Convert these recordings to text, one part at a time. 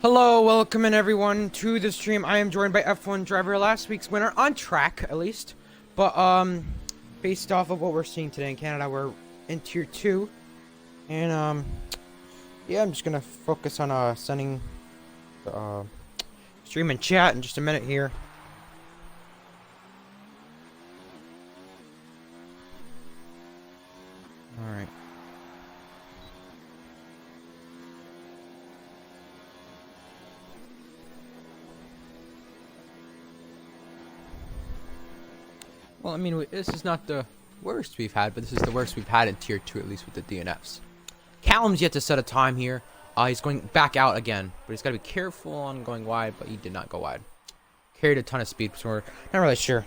Hello, welcome in everyone to the stream. I am joined by F1 driver, last week's winner, on track at least. But based off of what we're seeing today in Canada, we're in tier 2. And yeah, I'm just gonna focus on sending the stream and chat in just a minute here. Alright. Well, I mean, this is not the worst we've had, but this is the worst we've had in tier 2, at least with the DNFs. Callum's yet to set a time here. He's going back out again, but he's got to be careful on going wide, but he did not go wide. Carried a ton of speed, so we're not really sure.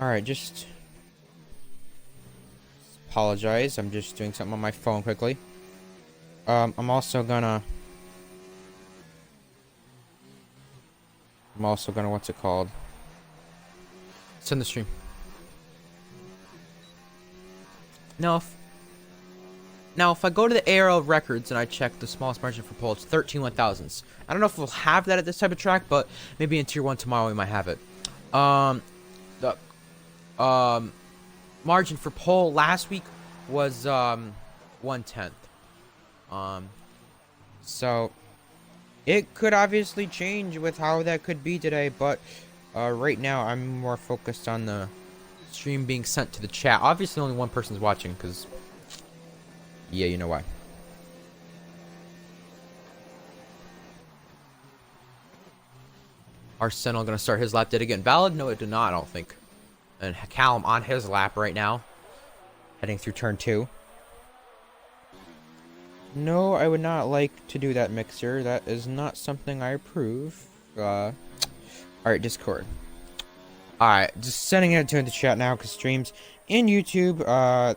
Alright, just apologize. I'm just doing something on my phone quickly. I'm also gonna, what's it called? Send the stream. Now, if I go to the ARL records and I check the smallest margin for pole, it's 13 1/1000ths. I don't know if we'll have that at this type of track, but maybe in tier 1 tomorrow we might have it. The margin for pole last week was 1/10. So it could obviously change with how that could be today, but right now I'm more focused on the stream being sent to the chat. Obviously only one person's watching, because yeah, you know why. Arsenal gonna start his lap. Did it get invalid? No, it did not, I don't think. And Callum on his lap right now, heading through turn 2. No, I would not like to do that, Mixer. That is not something I approve. Alright, Discord. Alright, just sending it to the chat now, because streams in YouTube,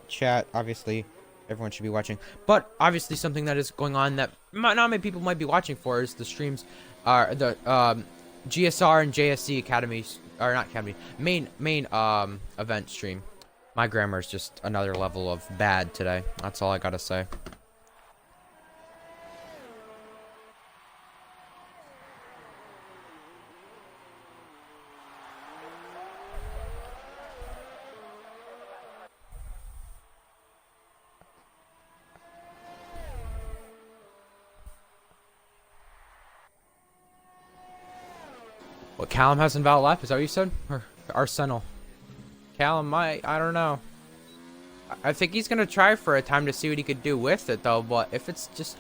chat, obviously, everyone should be watching. But, obviously, something that is going on that not many people might be watching for is the streams, the GSR and JSC Academies, or not Academy, main event stream. My grammar is just another level of bad today. That's all I gotta say. What, Callum has invalid lap? Is that what you said? Or Arsenal? Callum might, I don't know. I think he's gonna try for a time to see what he could do with it, though. But if it's just,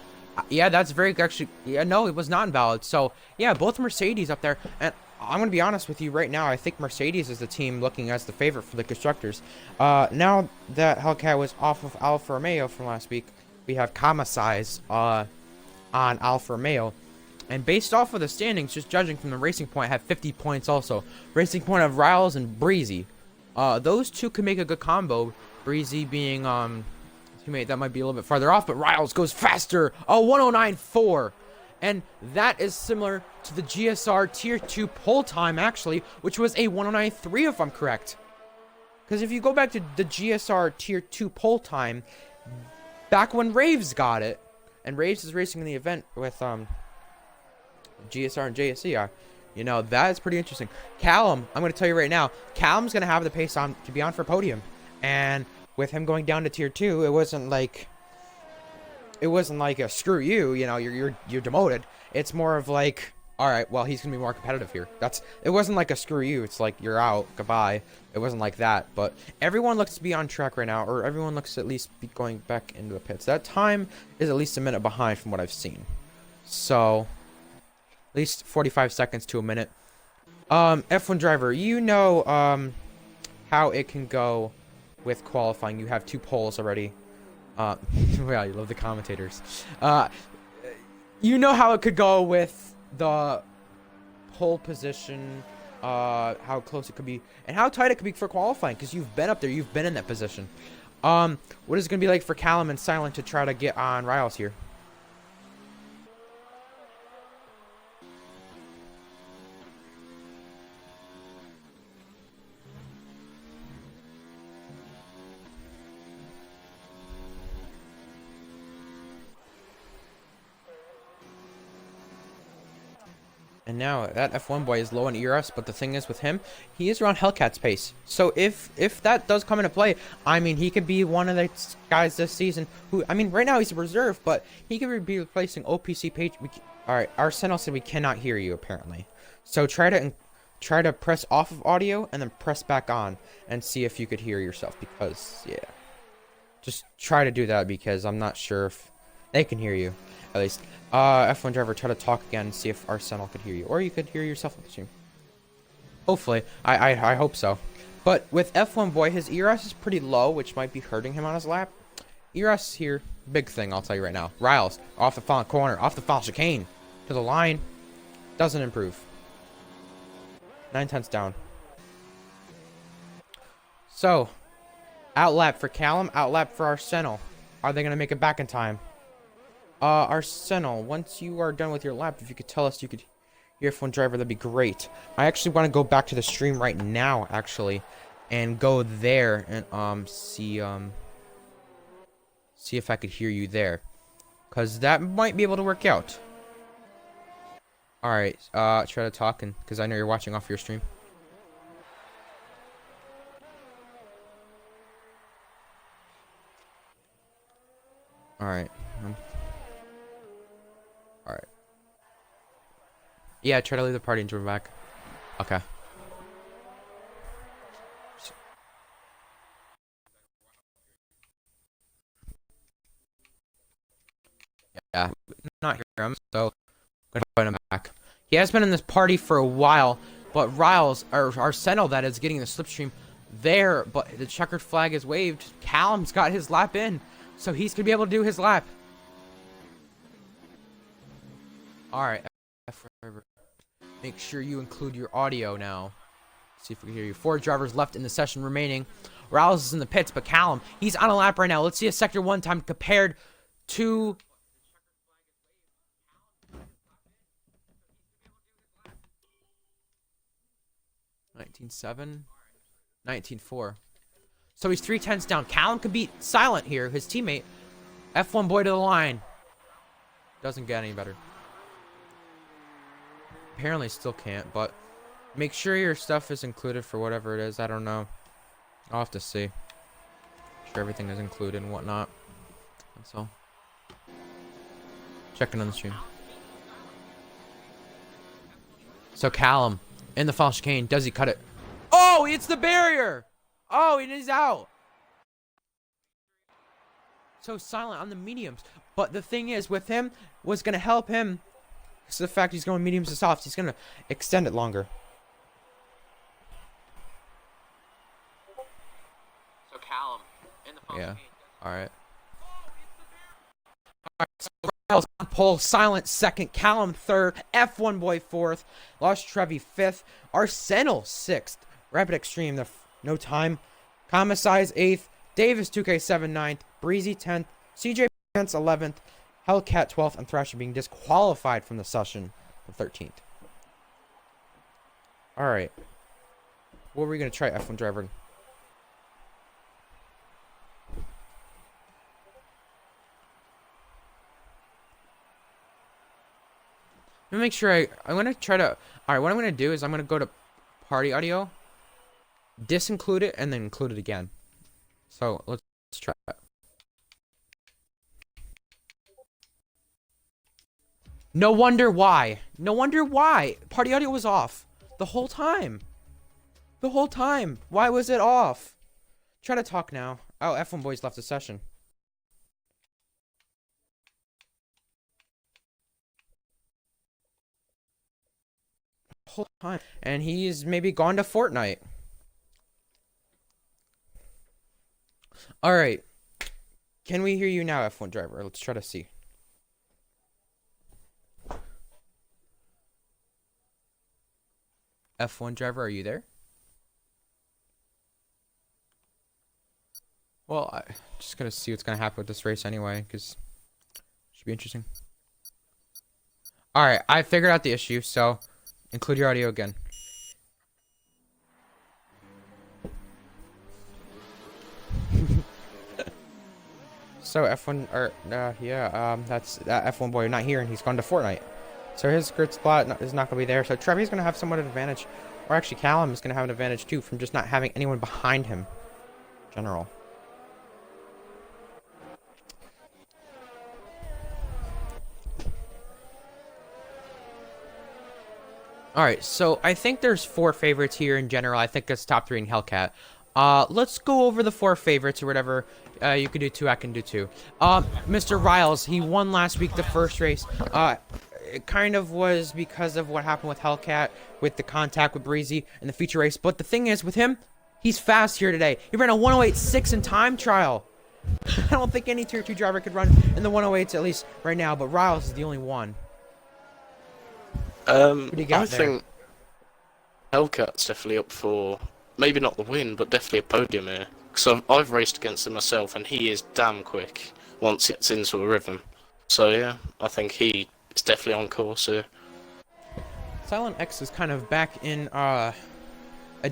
yeah, that's very actually. Yeah, no, it was not invalid. So yeah, both Mercedes up there, and I'm gonna be honest with you right now. I think Mercedes is the team looking as the favorite for the constructors. Now that Hellcat was off of Alfa Romeo from last week, we have Kamasai's on Alfa Romeo. And based off of the standings, just judging from the Racing Point, have 50 points also. Racing Point have Riles and Breezy. Those two could make a good combo. Breezy being, teammate that might be a little bit farther off, but Riles goes faster. A 109.4. And that is similar to the GSR Tier 2 pole time, actually, which was a 109.3 if I'm correct. Because if you go back to the GSR Tier 2 pole time, back when Raves got it, and Raves is racing in the event with, GSR and JSC, you know, that is pretty interesting. Callum, I'm going to tell you right now, Callum's going to have the pace on to be on for podium. And with him going down to tier 2, it wasn't like a screw you, you know, you're demoted. It's more of like, all right, well, he's going to be more competitive here. It wasn't like a screw you. It's like you're out, goodbye. It wasn't like that, but everyone looks to be on track right now, or everyone looks to at least be going back into the pits. That time is at least a minute behind from what I've seen. So at least 45 seconds to a minute. F1 driver, you know how it can go with qualifying. You have 2 poles already. Wow, you love the commentators. You know how it could go with the pole position, how close it could be, and how tight it could be for qualifying, because you've been up there, you've been in that position. What is it going to be like for Callum and Silent to try to get on Riles here? And now that F1 boy is low on ERS, but the thing is with him, he is around Hellcat's pace. So if that does come into play, I mean, he could be one of the guys this season who, I mean, right now he's a reserve, but he could be replacing OPC Page. All right, our Sentinel said we cannot hear you apparently. So try to press off of audio and then press back on and see if you could hear yourself, because yeah, just try to do that because I'm not sure if they can hear you at least. F1 driver, try to talk again and see if our Sentinel could hear you, or you could hear yourself on the stream. Hopefully, I hope so. But with F1 boy, his ERS is pretty low, which might be hurting him on his lap. ERS here, big thing, I'll tell you right now. Riles, off the final corner, off the final chicane, to the line, doesn't improve. 9/10 down. So, outlap for Callum, outlap for Arsenal. Are they going to make it back in time? Arsenal, once you are done with your lap, if you could tell us you could hear F1 driver, that'd be great. I actually want to go back to the stream right now, actually, and go there and, see if I could hear you there. Because that might be able to work out. Alright, try to talk, because I know you're watching off your stream. Alright. Alright. Yeah, try to leave the party and join back. Okay. Yeah, not hear him, so I'm gonna put him back. He has been in this party for a while, but Riles, or Arsenal, that is getting the slipstream there, but the checkered flag is waved. Callum's got his lap in, so he's gonna be able to do his lap. Alright, make sure you include your audio now. See if we can hear you. 4 drivers left in the session remaining. Riles is in the pits, but Callum, he's on a lap right now. Let's see a sector 1 time compared to 19.7, 19.4. So he's 3/10 down. Callum can beat Silent here, his teammate. F1 boy to the line. Doesn't get any better. Apparently still can't, but make sure your stuff is included for whatever it is. I don't know. I'll have to see. Make sure everything is included and whatnot. That's all. Checking on the stream. So Callum in the final chicane, does he cut it? Oh, it's the barrier. Oh, it is out. So Silent on the mediums, but the thing is with him was gonna help him. It's the fact he's going mediums to softs. He's gonna extend it longer. So Callum in the final chicane. All right. So Riles on pole, Silent second, Callum third, F1 boy fourth, Lost Trevi fifth, Arsenal sixth, Rapid Extreme no time, Comisize eighth, Davis 2K7 ninth, Breezy 10th, CJ Pants 11th, Hellcat 12th, and Thrasher being disqualified from the session the 13th. All right, what were we gonna try F1 driver? Let me make sure I'm gonna try to. All right, what I'm gonna do is I'm gonna go to party audio, disinclude it, and then include it again. So let's try it. No wonder why. No wonder why. Party audio was off the whole time. The whole time. Why was it off? Try to talk now. Oh, F1 boys left the session. Whole time, and he's maybe gone to Fortnite. All right, can we hear you now, F1 driver? Let's try to see. F1 driver, are you there? Well, I'm just gonna see what's gonna happen with this race anyway, because it should be interesting. All right, I figured out the issue, so include your audio again. So F1, or yeah, that's F1 boy not here, and he's gone to Fortnite. So his grid spot is not going to be there. So Trevi's going to have somewhat of an advantage. Or actually, Callum is going to have an advantage too from just not having anyone behind him. General. Alright, so I think there's 4 favorites here in general. I think it's top 3 in Hellcat. Let's go over the 4 favorites or whatever. You could do 2, I can do 2. Mr. Riles, he won last week the first race. It kind of was because of what happened with Hellcat, with the contact with Breezy in the feature race. But the thing is, with him, he's fast here today. He ran a 108.6 in time trial. I don't think any Tier 2 driver could run in the 108s, at least right now, but Riles is the only one. I think Hellcat's definitely up for, maybe not the win, but definitely a podium here. Because I've raced against him myself, and he is damn quick once he gets into a rhythm. So yeah, I think he is definitely on course here. Silent X is kind of back in a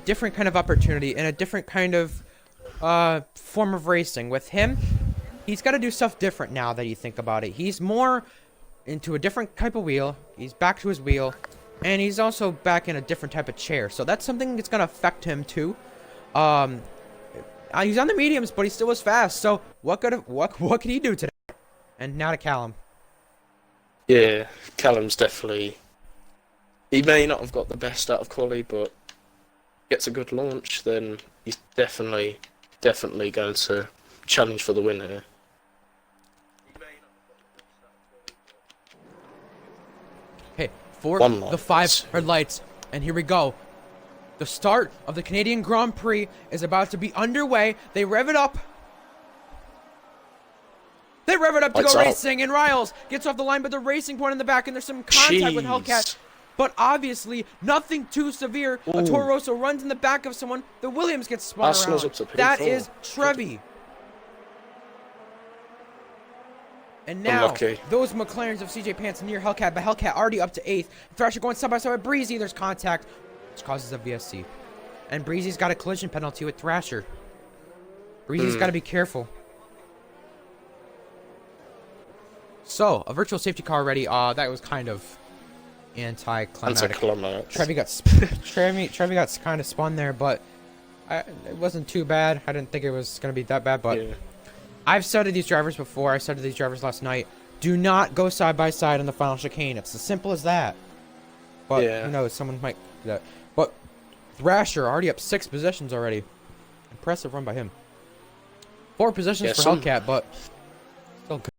different kind of opportunity and a different kind of form of racing. With him, he's got to do stuff different now that you think about it. He's more into a different type of wheel. He's back to his wheel, and he's also back in a different type of chair. So that's something that's gonna affect him too. He's on the mediums, but he still was fast. So what could he do today? And now to Callum. Yeah, Callum's definitely. He may not have got the best out of quali, but gets a good launch, then he's definitely going to challenge for the win here. Okay, for the 5 red lights, and here we go. The start of the Canadian Grand Prix is about to be underway. They rev it up. They rev it up to go racing, and Riles gets off the line, but the racing point in the back, and there's some contact with Hellcat. But obviously, nothing too severe. Ooh. A Toro Rosso runs in the back of someone. The Williams gets spun around. That is Trevi. And now, those McLarens of CJ Pants near Hellcat, but Hellcat already up to 8th. Thrasher going side by side with Breezy. There's contact, which causes a VSC. And Breezy's got a collision penalty with Thrasher. Breezy's got to be careful. So, a virtual safety car already. That was kind of anticlimactic. Trevi got kind of spun there, but it wasn't too bad. I didn't think it was going to be that bad, but yeah. I've studied these drivers before. I studied these drivers last night. Do not go side by side on the final chicane. It's as simple as that. But yeah. Who knows? Someone might do that. But Thrasher already up 6 positions already. Impressive run by him. 4 positions for Hellcat, but still good.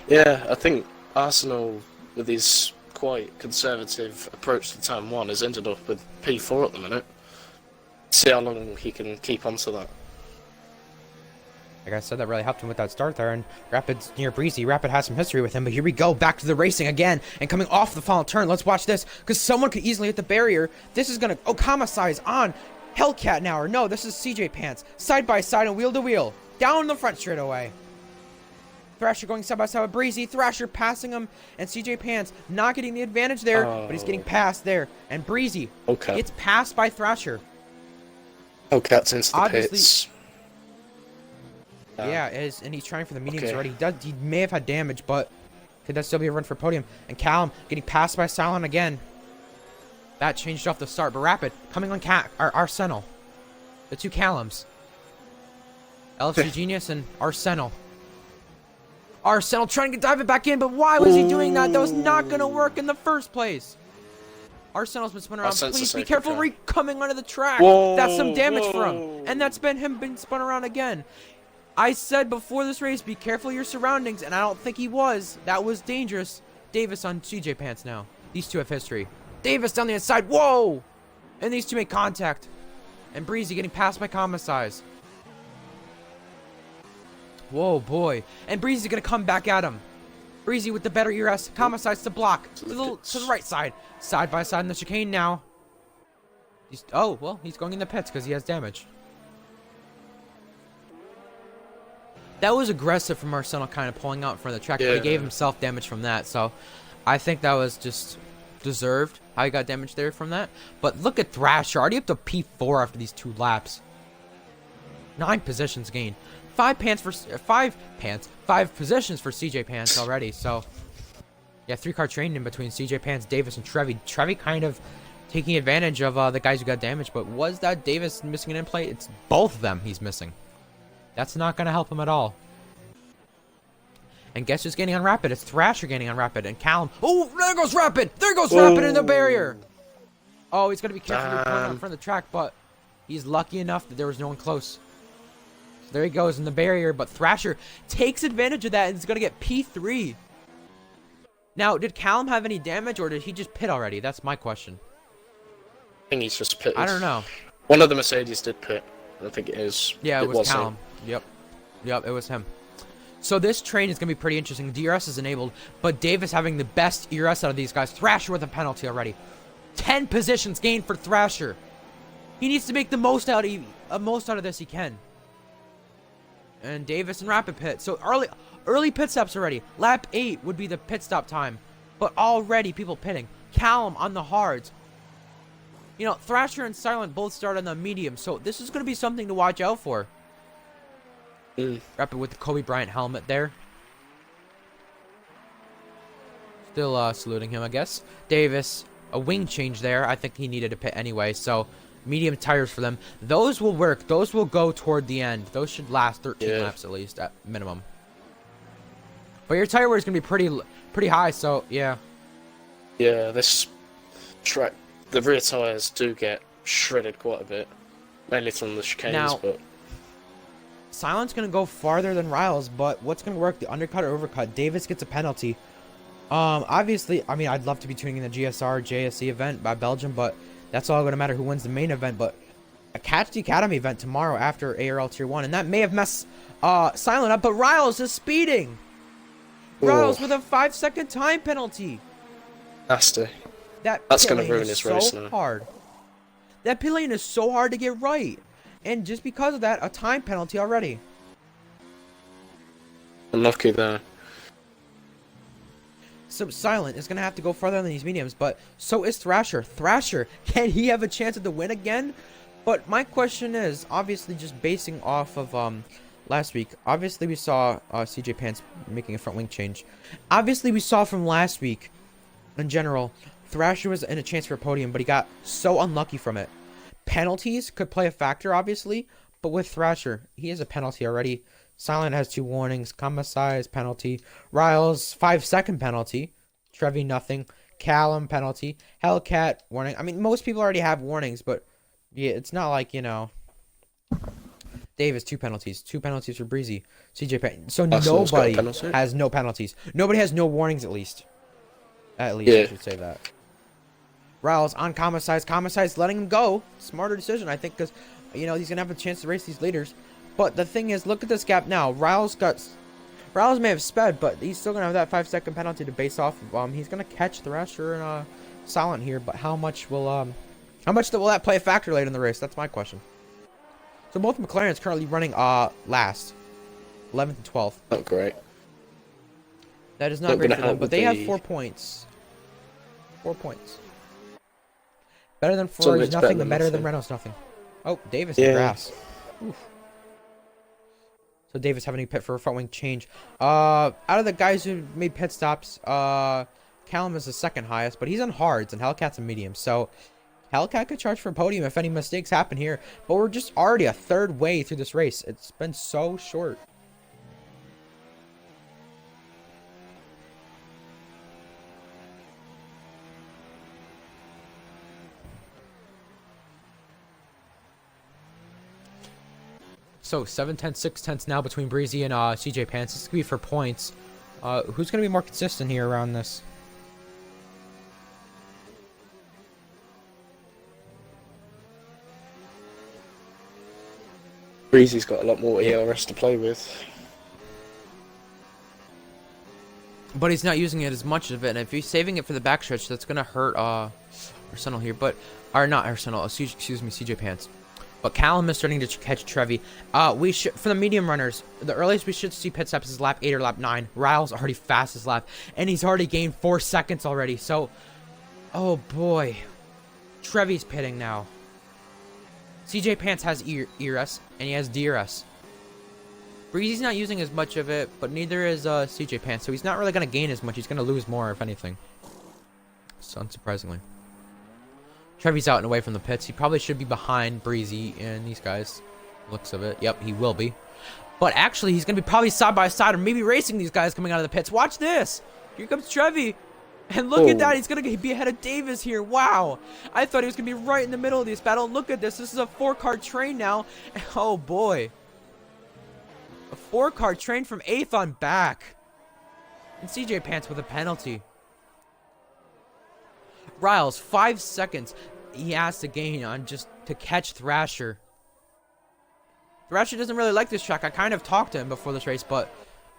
Yeah, I think Arsenal, with his quite conservative approach to turn 1, has ended up with P4 at the minute. See how long he can keep on to that. Like I said, that really helped him with that start there, and Rapid's near Breezy. Rapid has some history with him, but here we go, back to the racing again, and coming off the final turn. Let's watch this, because someone could easily hit the barrier. This is going to, Kamasai's on Hellcat now, or no, this is CJ Pants. Side by side and wheel to wheel. Down the front straightaway. Thrasher going side by side with Breezy. Thrasher passing him, and CJ Pants not getting the advantage there, but he's getting passed there. And Breezy gets passed by Thrasher. Cat's into the pits. Yeah, and he's trying for the mediums already. He may have had damage, but could that still be a run for podium? And Callum getting passed by Silent again. That changed off the start, but Rapid coming on Arsenal. The 2 Callums. LFC Genius and Arsenal. Arsenal trying to dive it back in, but why was he doing that? That was not going to work in the first place. Arsenal's been spun around. Please be careful where he's coming onto the track. That's some damage for him. And that's been him being spun around again. I said before this race, be careful of your surroundings, and I don't think he was. That was dangerous. Davis on CJ Pants now. These 2 have history. Davis down the inside. Whoa! And these 2 make contact. And Breezy getting passed by Kamasai's. Whoa, boy. And Breezy's going to come back at him. Breezy with the better ERS. Kamasai's to block. To the right side. Side by side in the chicane now. He's going in the pits because he has damage. That was aggressive from Arsenal, kind of pulling out in front of the track, but he gave himself damage from that, so I think that was just deserved, how he got damage there from that. But look at Thrasher, already up to P4 after these 2 laps. 9 positions gained. 5 positions for CJ Pants already, so Yeah, 3-car train in between CJ Pants, Davis, and Trevi. Trevi kind of taking advantage of the guys who got damaged, but was that Davis missing an in play? It's both of them he's missing. That's not going to help him at all. And guess who's getting on Rapid? It's Thrasher getting on Rapid, and Callum. Oh, there goes Rapid! There goes Rapid in the barrier! Oh, he's going to be careful to point out front of the track, but he's lucky enough that there was no one close. So there he goes in the barrier, but Thrasher takes advantage of that and is going to get P3. Now, did Callum have any damage, or did he just pit already? That's my question. I think he's just pitted. I don't know. One of the Mercedes did pit. I think it is. Yeah, it was Callum. Him. Yep, it was him. So this train is going to be pretty interesting. DRS is enabled, but Davis having the best ERS out of these guys. Thrasher with a penalty already. 10 positions gained for Thrasher. He needs to make the most out of this he can. And Davis in rapid pit. So early pit stops already. Lap 8 would be the pit stop time, but already people pitting. Callum on the hards. You know, Thrasher and Silent both start on the medium, so this is going to be something to watch out for. Rapid with the Kobe Bryant helmet there. Still saluting him, I guess. Davis, a wing change there. I think he needed a pit anyway, so medium tires for them. Those will work. Those will go toward the end. Those should last 13 laps at least, at minimum. But your tire wear is going to be pretty high, so yeah. Yeah, this track, the rear tires do get shredded quite a bit. Mainly from the chicanes, but... Silent's going to go farther than Riles, but what's going to work? The undercut or overcut? Davis gets a penalty. Obviously, I mean, I'd love to be tuning in the GSR JSC event by Belgium, but that's all going to matter who wins the main event. But a Catch the Academy event tomorrow after ARL Tier 1, and that may have messed Silent up, but Riles is speeding. Riles with a 5-second time penalty. Nasty. That's going to ruin his race now. Hard. That pit lane is so hard to get right. And just because of that, a time penalty already. Unlucky there. So Silent is going to have to go farther than these mediums, but so is Thrasher. Thrasher, can he have a chance at the win again? But my question is, obviously just basing off of last week, obviously we saw CJ Pants making a front wing change. Obviously we saw from last week, in general, Thrasher was in a chance for a podium, but he got so unlucky from it. Penalties could play a factor, obviously, but with Thrasher, he has a penalty already. Silent has 2 warnings. Kamasai's penalty. Riles, 5-second penalty. Trevi, nothing. Callum, penalty. Hellcat, warning. I mean, most people already have warnings, but yeah, it's not like, you know. Davis, 2 penalties. 2 penalties for Breezy. CJ Payne. So nobody has no penalties. Nobody has no warnings, at least. At least, I should say that. Riles on Kamasai's. Kamasai's letting him go. Smarter decision, I think, because, you know, he's going to have a chance to race these leaders. But the thing is, look at this gap now. Riles may have sped, but he's still going to have that 5-second penalty to base off of. He's going to catch Thrasher and Silent here, but how much will that play a factor late in the race? That's my question. So both McLarens currently running last. 11th and 12th. Not great. That is not great for them, but they have 4 points. 4 points. Better than 4 is nothing, and better than Reynolds nothing. Oh, Davis in grass. Oof. So Davis having to pit for a front wing change. Out of the guys who made pit stops, Callum is the 2nd highest, but he's on hards, and Hellcat's a medium. So Hellcat could charge for a podium if any mistakes happen here. But we're just already a 3rd way through this race. It's been so short. So 7/10, 6/10 now between Breezy and CJ Pants. This is gonna be for points. Who's gonna be more consistent here around this? Breezy's got a lot more ERS to play with. But he's not using it as much of it, and if he's saving it for the backstretch, that's gonna hurt Arsenal here. But not Arsenal, excuse me, CJ Pants. But Callum is starting to catch Trevi. We should, for the medium runners, the earliest we should see pit stops is lap 8 or lap 9. Riles already fastest lap, and he's already gained 4 seconds already. So, oh boy, Trevi's pitting now. CJ Pants has ERS, and he has DRS. Breezy's not using as much of it, but neither is CJ Pants, so he's not really going to gain as much. He's going to lose more, if anything. So, unsurprisingly. Trevi's out and away from the pits. He probably should be behind Breezy and these guys. Looks of it. Yep, he will be. But actually, he's going to be probably side by side or maybe racing these guys coming out of the pits. Watch this. Here comes Trevi. And look at that. He's going to be ahead of Davis here. Wow. I thought he was going to be right in the middle of this battle. Look at this. This is a 4-car train now. Oh, boy. A 4-car train from 8th on back. And CJ Pants with a penalty. Riles, 5 seconds. He has to gain on just to catch Thrasher. Thrasher doesn't really like this track. I kind of talked to him before this race, but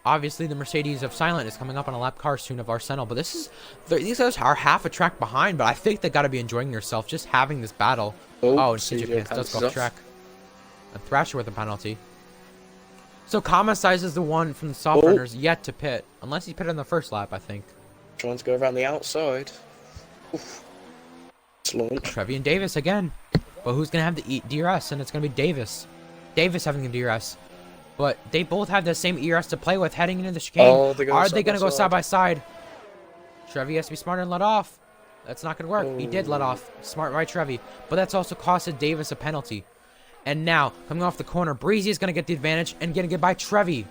obviously the Mercedes of Silent is coming up on a lap car soon of Arsenal. But these guys are half a track behind, but I think they got to be enjoying themselves just having this battle. Oh, and CJ Pants does go off track. And Thrasher with a penalty. So Kama Size is the one from the soft runners yet to pit. Unless he pitted on the first lap, I think. Trying to go around the outside. Oof. Trevi and Davis again. But who's going to have the DRS? And it's going to be Davis. Davis having the DRS. But they both have the same ERS to play with heading into the chicane. Oh, are they going to go side by side? Trevi has to be smarter and let off. That's not going to work. He did let off. Smart right, Trevi. But that's also costed Davis a penalty. And now, coming off the corner, Breezy is going to get the advantage and going to get by Trevi.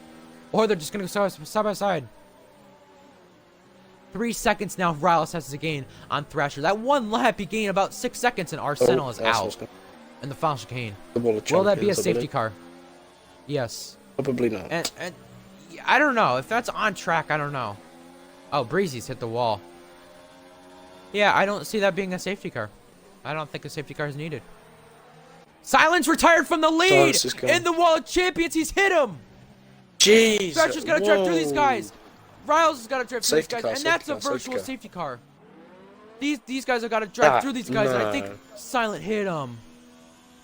Or they're just going to go side by side. 3 seconds now, Riles has to gain on Thrasher. That one lap, he gained about 6 seconds, and Arsenal is out in the final chicane. Will that be a safety car? Yes. Probably not. And I don't know. If that's on track, I don't know. Oh, Breezy's hit the wall. Yeah, I don't see that being a safety car. I don't think a safety car is needed. Silence retired from the lead! In the wall of champions, he's hit him! Jeez! Thrasher's got to drive through these guys. Riles has got to drive through these guys, and that's a virtual safety car. These guys have got to drive through these guys, and I think Silent hit him.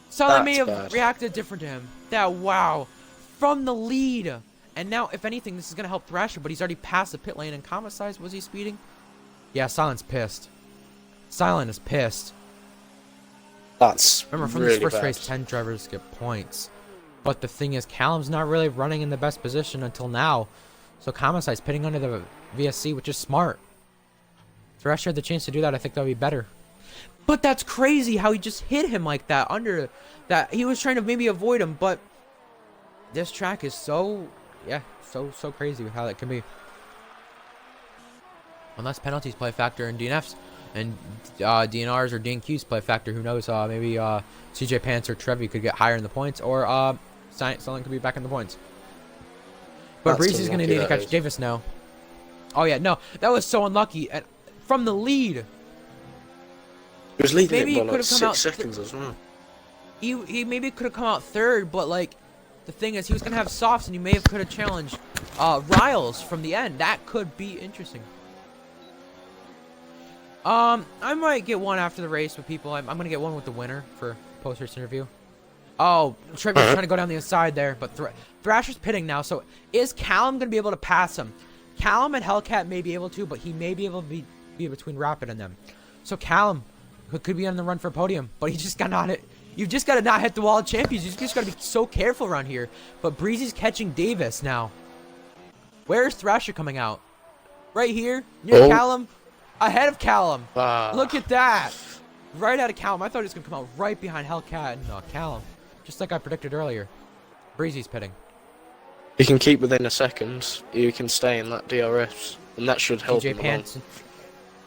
Silent may have reacted different to him. Wow. From the lead. And now, if anything, this is going to help Thrasher, but he's already passed the pit lane. And Kama Size, was he speeding? Yeah, Silent's pissed. Silent is pissed. That's Remember, from really this first bad. race, 10 drivers get points. But the thing is, Callum's not really running in the best position until now. So Kama Size pitting under the VSC, which is smart. If Thrasher had the chance to do that, I think that would be better. But that's crazy how he just hit him like that under that. He was trying to maybe avoid him, but this track is so crazy with how that can be. Unless penalties play a factor in DNFs and DNRs or DNQs play a factor, who knows? Maybe CJ Pants or Trevi could get higher in the points, or Silent could be back in the points. But Breezy's going to need to catch Davis now. Oh yeah, no, that was so unlucky. And from the lead. He was leading maybe it by like 6 seconds as well. He maybe could have come out third, but like the thing is, he was gonna have softs, and he may have could have challenged Riles from the end. That could be interesting. I might get one after the race with people. I'm gonna get one with the winner for post-race interview. Oh, Trevor's trying to go down the inside there, but Thrasher's pitting now. So is Callum gonna be able to pass him? Callum and Hellcat may be able to, but he may be able to be between Rapid and them. So Callum could be on the run for a podium, but he just got not hit. You've just got to not hit the wall of champions. You just got to be so careful around here. But Breezy's catching Davis now. Where's Thrasher coming out? Right here, near Callum, ahead of Callum. Look at that. Right out of Callum. I thought he was going to come out right behind Hellcat. No, Callum. Just like I predicted earlier. Breezy's pitting. You can keep within a second. You can stay in that DRS, and that should help him along.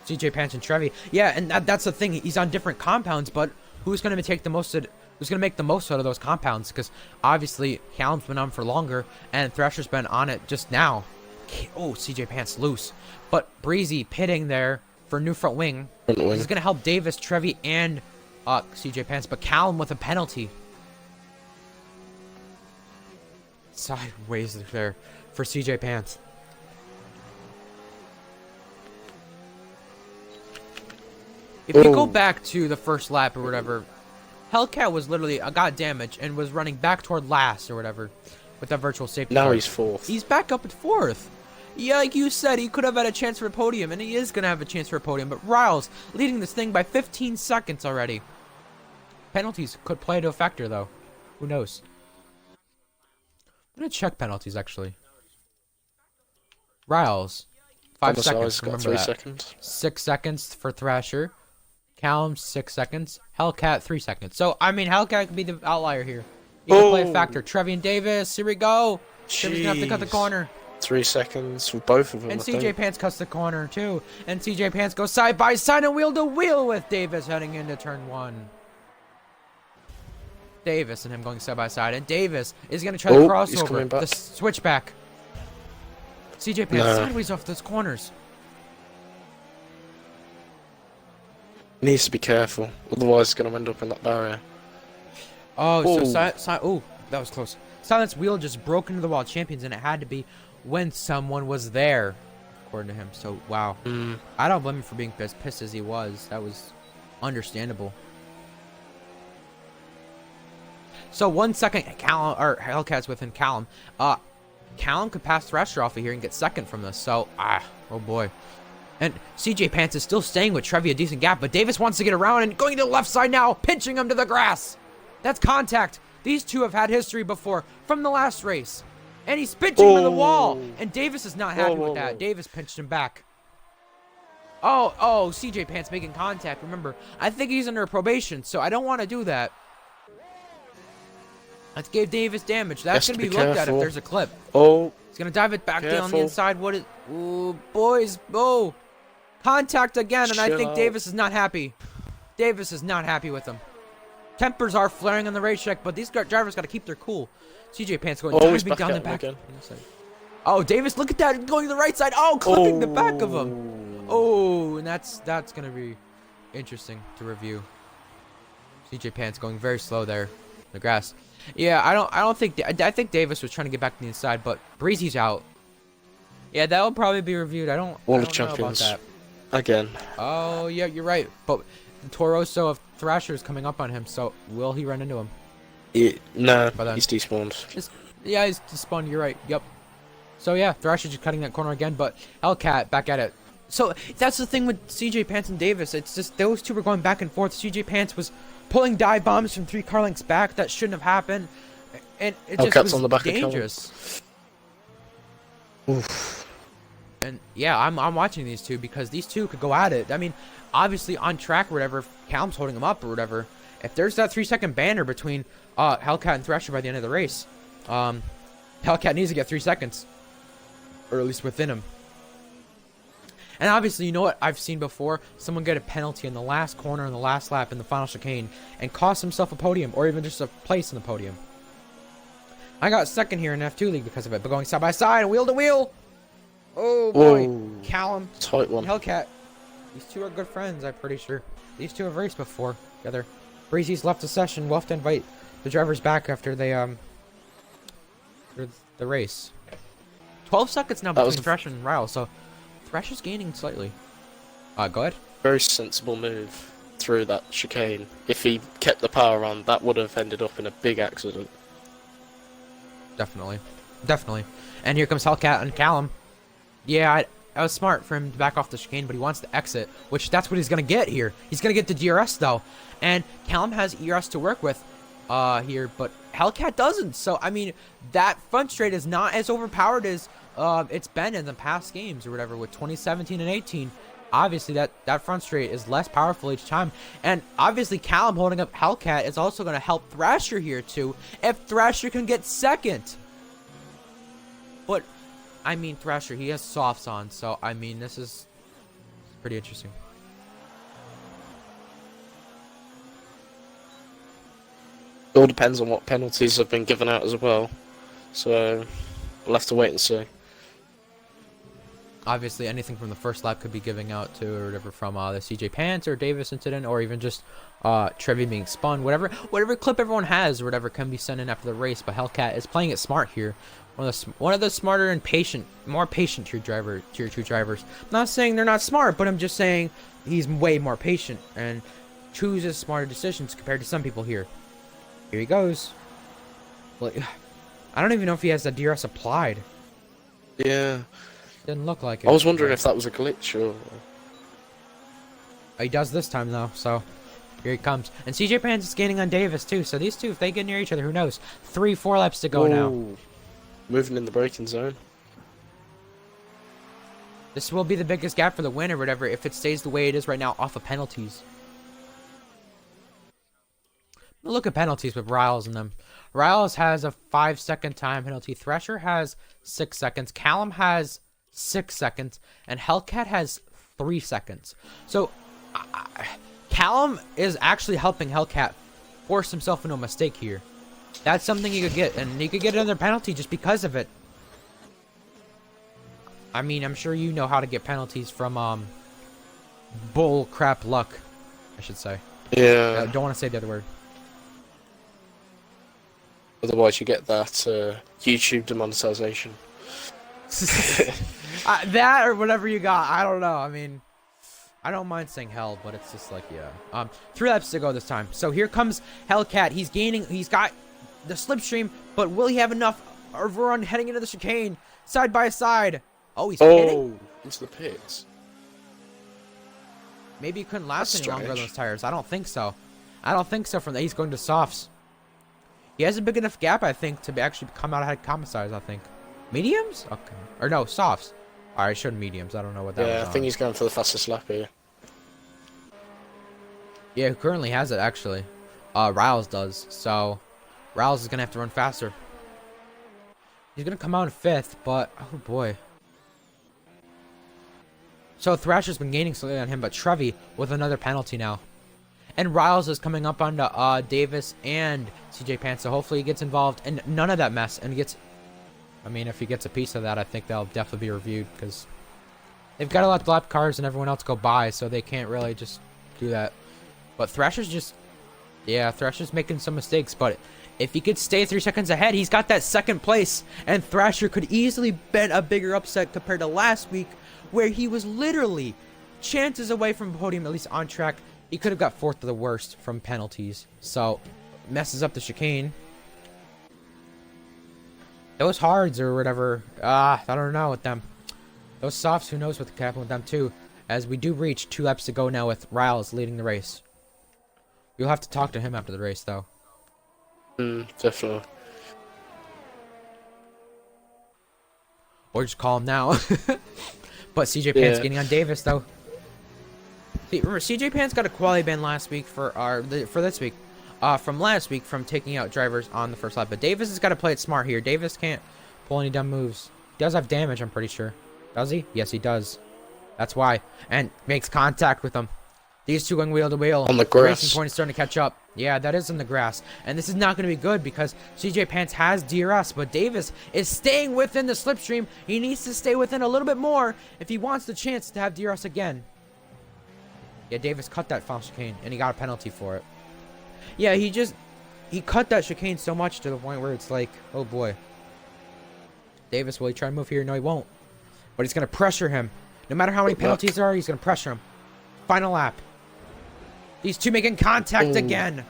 CJ Pants and Trevi. Yeah, and that's the thing. He's on different compounds, but who's going to take the most? Who's going to make the most out of those compounds? Because obviously Callum's been on for longer, and Thrasher's been on it just now. Oh, CJ Pants loose, but Breezy pitting there for new front wing. This is going to help Davis, Trevi, and CJ Pants, but Callum with a penalty. Sideways there for CJ Pants. If you go back to the first lap or whatever, Hellcat was literally got damaged and was running back toward last or whatever with that virtual safety car. Now he's fourth. He's back up at fourth. Yeah, like you said, he could have had a chance for a podium, and he is going to have a chance for a podium. But Riles leading this thing by 15 seconds already. Penalties could play into a factor, though. Who knows? gonna check penalties actually. Riles, 5 seconds. Got Remember 3 that. seconds. 6 seconds for Thrasher. Callum 6 seconds. Hellcat 3 seconds. So I mean, Hellcat could be the outlier here. He can play a factor. Trevian Davis, here we go. Trevian's gonna have to cut the corner. 3 seconds for both of them. And I CJ think. Pants cuts the corner too. And CJ Pants goes side by side and wheel to wheel with Davis heading into turn 1. Davis and him going side by side. And Davis is going to try the crossover. The switchback. CJ Pants sideways off those corners. Needs to be careful. Otherwise, it's going to end up in that barrier. Oh, so that was close. Silence wheel just broke into the Wild Champions, and it had to be when someone was there, according to him. So, wow. I don't blame him for being as pissed as he was. That was understandable. So 1 second, Callum, or Hellcat's within Callum. Callum could pass Thrasher off of here and get second from this. So, oh boy. And CJ Pants is still staying with Trevi a decent gap, but Davis wants to get around and going to the left side now, pinching him to the grass. That's contact. These two have had history before from the last race. And he's pinching him to the wall. And Davis is not happy with that. Davis pinched him back. Oh, CJ Pants making contact. Remember, I think he's under probation, so I don't want to do that. Let's give Davis damage. That's going to be looked at if there's a clip. Oh. He's going to dive it back down the inside. What is... Ooh, boys. Oh. Contact again, and I think Davis is not happy. Davis is not happy with him. Tempers are flaring on the racetrack, but these drivers got to keep their cool. CJ Pants going diving down the back. Oh, Davis, look at that. Going to the right side. Oh, clipping the back of him. Oh, and that's going to be interesting to review. CJ Pants going very slow there. The grass. Yeah, I think Davis was trying to get back to the inside, but Breezy's out. Yeah, that will probably be reviewed. I don't know about that. Again. Oh, yeah, you're right. But the Toroso of Thrasher is coming up on him, so will he run into him? No, he's despawned. Yeah, he's despawned. You're right. Yep. So, yeah, Thrasher just cutting that corner again, but Hellcat back at it. So, that's the thing with CJ Pants and Davis. It's just those two were going back and forth. CJ Pants was pulling dive bombs from 3 car lengths back. That shouldn't have happened. And it just was on the back dangerous. Oof. And yeah, I'm watching these two because these two could go at it. I mean, obviously on track or whatever, Callum's holding them up or whatever. If there's that 3-second banner between Hellcat and Thrasher by the end of the race, Hellcat needs to get 3 seconds, or at least within him. And obviously, you know what I've seen before? Someone get a penalty in the last corner in the last lap in the final chicane and cost himself a podium or even just a place in the podium. I got second here in F2 League because of it, but going side by side and wheel to wheel. Oh boy, Callum, tight one. Hellcat. These two are good friends, I'm pretty sure. These two have raced before together. Breezy's left the session. We'll have to invite the drivers back after they the race. 12 seconds now between Thrasher and Ryle, so Thrasher's gaining slightly. Go ahead. Very sensible move through that chicane. If he kept the power on, that would have ended up in a big accident. Definitely. And here comes Hellcat and Callum. Yeah, I was smart for him to back off the chicane, but he wants to exit, which that's what he's going to get here. He's going to get the DRS, though. And Callum has ERS to work with here, but Hellcat doesn't. So, I mean, that front straight is not as overpowered as it's been in the past games or whatever with 2017 and 18. Obviously, that front straight is less powerful each time. And obviously, Callum holding up Hellcat is also going to help Thrasher here, too, if Thrasher can get second. But, I mean, Thrasher, he has softs on, so, I mean, this is pretty interesting. It all depends on what penalties have been given out as well. So, we'll have to wait and see. Obviously, anything from the first lap could be giving out to or whatever from the CJ Pants or Davis incident, or even just Trevi being spun. Whatever clip everyone has or whatever can be sent in after the race. But Hellcat is playing it smart here. One of the smarter and more patient tier 2 drivers. I'm not saying they're not smart, but I'm just saying he's way more patient and chooses smarter decisions compared to some people here. Here he goes. Well, I don't even know if he has the DRS applied. Yeah. Didn't look like it. I was wondering if that was a glitch or... He does this time, though, so here he comes. And CJ Pants is gaining on Davis, too, so these two, if they get near each other, who knows? 3-4 laps to go now. moving in the braking zone. This will be the biggest gap for the win or whatever if it stays the way it is right now off of penalties. Look at penalties with Riles in them. Riles has a 5-second time penalty. Thrasher has 6 seconds. Callum has 6 seconds. And Hellcat has 3 seconds. So, Callum is actually helping Hellcat force himself into a mistake here. That's something he could get. And he could get another penalty just because of it. I mean, I'm sure you know how to get penalties from, bull crap luck, I should say. Yeah. I don't want to say the other word. Otherwise, you get that YouTube demonetization. That or whatever you got. I don't know. I mean, I don't mind saying hell, but it's just like, yeah. 3 laps to go this time. So here comes Hellcat. He's gaining. He's got the slipstream, but will he have enough overrun heading into the chicane? Side by side. Oh, he's pitting? Into the pits. Maybe he couldn't last That's any longer on strange. those tires. I don't think so. I don't think so from that. He's going to softs. He has a big enough gap, I think, to actually come out ahead of commissars, I think. Mediums? Okay. Or no, softs. Alright, I showed mediums. I don't know what that was. Yeah, I think he's going for the fastest lap here. Yeah, who currently has it, actually. Riles does. So, Riles is going to have to run faster. He's going to come out in 5th, but, oh boy. So, Thrasher's been gaining slightly on him, but Trevi with another penalty now. And Riles is coming up onto Davis and CJ Pants, so hopefully he gets involved in none of that mess and gets... I mean, if he gets a piece of that, I think that'll definitely be reviewed, because they've got to let the lap cars and everyone else go by, so they can't really just do that. But Thrasher's just... Yeah, Thrasher's making some mistakes, but if he could stay 3 seconds ahead, he's got that 2nd place, and Thrasher could easily bet a bigger upset compared to last week, where he was literally chances away from podium, at least on track. He could have got 4th to the worst from penalties. So, messes up the chicane. Those hards or whatever, I don't know with them. Those softs, who knows what could happen with them too. As we do reach 2 laps to go now with Riles leading the race. You'll have to talk to him after the race though. Definitely. Or just call him now. But CJ Pants getting on Davis though. See, remember, CJ Pants got a quality ban last week for this week. From last week from taking out drivers on the first lap. But Davis has got to play it smart here. Davis can't pull any dumb moves. He does have damage, I'm pretty sure. Does he? Yes, he does. That's why. And makes contact with them. These two going wheel to wheel. On the The Racing grass. Point is starting to catch up. Yeah, that is in the grass. And this is not going to be good because CJ Pants has DRS. But Davis is staying within the slipstream. He needs to stay within a little bit more if he wants the chance to have DRS again. Yeah, Davis cut that final chicane, and he got a penalty for it. Yeah, he cut that chicane so much to the point where it's like, oh boy. Davis, will he try to move here? No, he won't. But he's going to pressure him. No matter how many penalties there are, he's going to pressure him. Final lap. These two making contact again.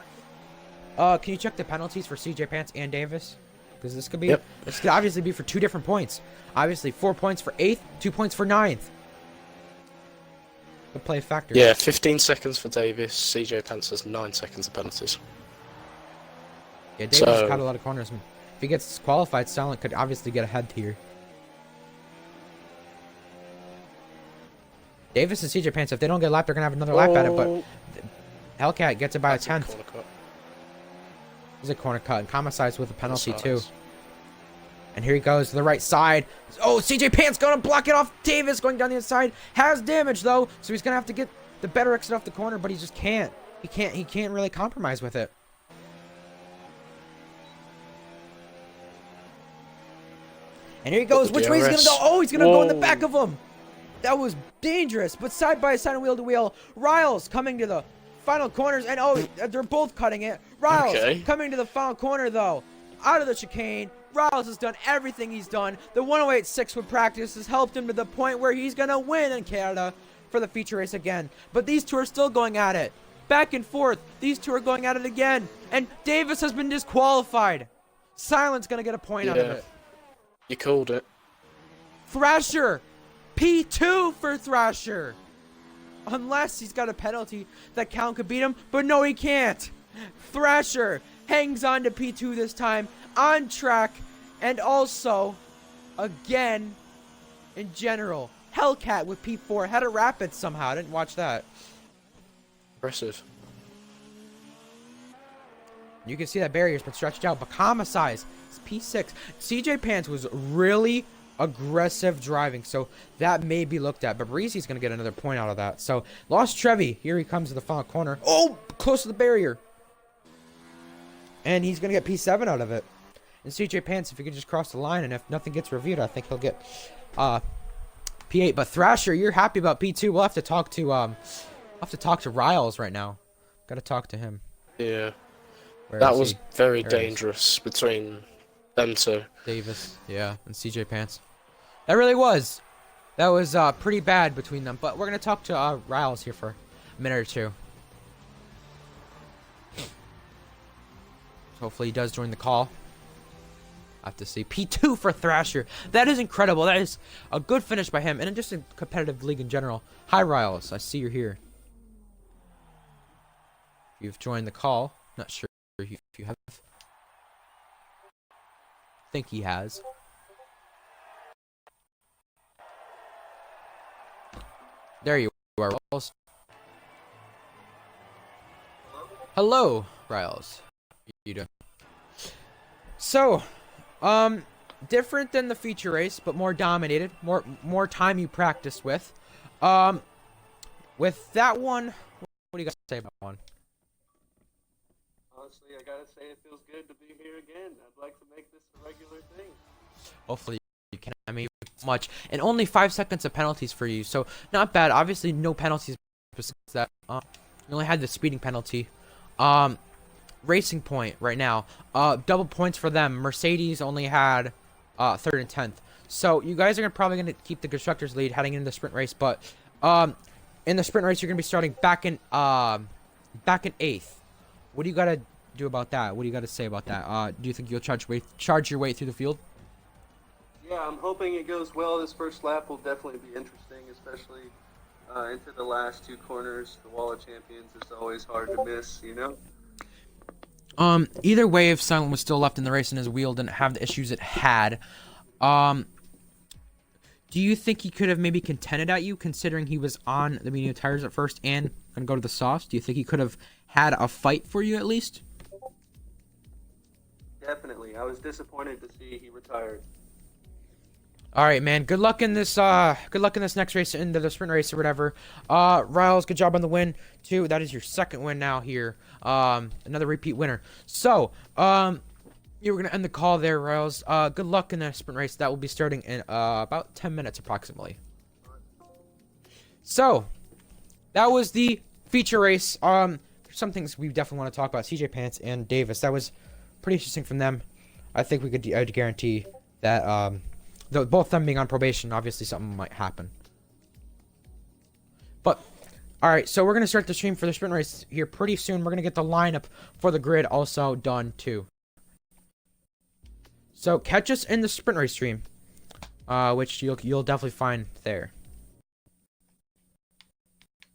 Can you check the penalties for CJ Pants and Davis? Because this could be, this could obviously be for 2 different points. Obviously, 4 points for 8th, 2 points for 9th. Could play a factor. Yeah, 15 seconds for Davis. CJ Pants has 9 seconds of penalties. Yeah, Davis has cut a lot of corners. If he gets qualified, Silent could obviously get ahead here. Davis and CJ Pants, if they don't get a lap, they're going to have another lap at it, but Hellcat gets it by a 10th. There's a corner cut, and Commissar's with a penalty too. And here he goes to the right side. Oh, CJ Pants going to block it off. Davis going down the inside. Has damage though, so he's going to have to get the better exit off the corner, but he just can't. He can't really compromise with it. And here he goes. Which way he's going to go? Oh, he's going to go in the back of him. That was dangerous, but side by side and wheel to wheel. Riles coming to the final corners, and oh, they're both cutting it. Riles coming to the final corner though, out of the chicane. Riles has done everything he's done. The 108.6 with practice has helped him to the point where he's gonna win in Canada for the feature race again. But these two are still going at it, back and forth. These two are going at it again, and Davis has been disqualified. Silent's gonna get a point out of it. You called it. Thrasher. P2 for Thrasher. Unless he's got a penalty that Cal could beat him, but no, he can't. Thrasher hangs on to P2 this time, on track, And also, again, in general, Hellcat with P4 had a rapid somehow. I didn't watch that. Impressive. You can see that barrier's been stretched out. Bakama size is P6. CJ Pants was really aggressive driving, so that may be looked at. But Breezy's going to get another point out of that. So, Lost Trevi. Here he comes to the final corner. Oh, close to the barrier. And he's going to get P7 out of it. And CJ Pants, if he can just cross the line, and if nothing gets reviewed, I think he'll get P8. But Thrasher, you're happy about P2. We'll have to talk to Riles right now. Got to talk to him. Yeah. Where That is was he? very There he is. dangerous between them two. Davis, yeah, and CJ Pants. That really was. That was pretty bad between them. But we're gonna talk to Riles here for a minute or two. Hopefully he does join the call. I have to see P2 for Thrasher. That is incredible. That is a good finish by him, and just a competitive league in general. Hi Riles, I see you're here. You've joined the call. Not sure if you have. Think he has. There you are, Riles. Hello, Riles. You doing? So, different than the feature race, but more dominated, more time you practiced with. With that one, what do you guys say about that one? Honestly, I gotta say it feels good to be here again. I'd like to make this a regular thing. Hopefully you can. I mean, much, and only 5 seconds of penalties for you, so not bad. Obviously, no penalties besides that. You only had the speeding penalty. Racing point right now. Double points for them. Mercedes only had 3rd and 10th. So you guys are probably gonna keep the constructors lead heading into the sprint race, but in the sprint race you're gonna be starting back in 8th. What do you gotta do about that? What do you gotta say about that? Do you think you'll charge your way through the field? Yeah, I'm hoping it goes well. This first lap will definitely be interesting, especially into the last 2 corners. The Wall of Champions is always hard to miss, you know? Either way, if Silent was still left in the race and his wheel didn't have the issues it had, do you think he could have maybe contended at you, considering he was on the medium tires at first and gonna go to the softs? Do you think he could have had a fight for you at least? Definitely. I was disappointed to see he retired. All right, man. Good luck in this next race, into the sprint race or whatever. Riles, good job on the win too. That is your 2nd win now here. Another repeat winner. So, you were gonna end the call there, Riles. Good luck in the sprint race. That will be starting in about 10 minutes approximately. So, that was the feature race. Some things we definitely want to talk about. CJ Pants and Davis. That was pretty interesting from them. I think I'd guarantee that both of them being on probation, obviously something might happen. But, alright, so we're going to start the stream for the sprint race here pretty soon. We're going to get the lineup for the grid also done too. So, catch us in the sprint race stream, which you'll definitely find there.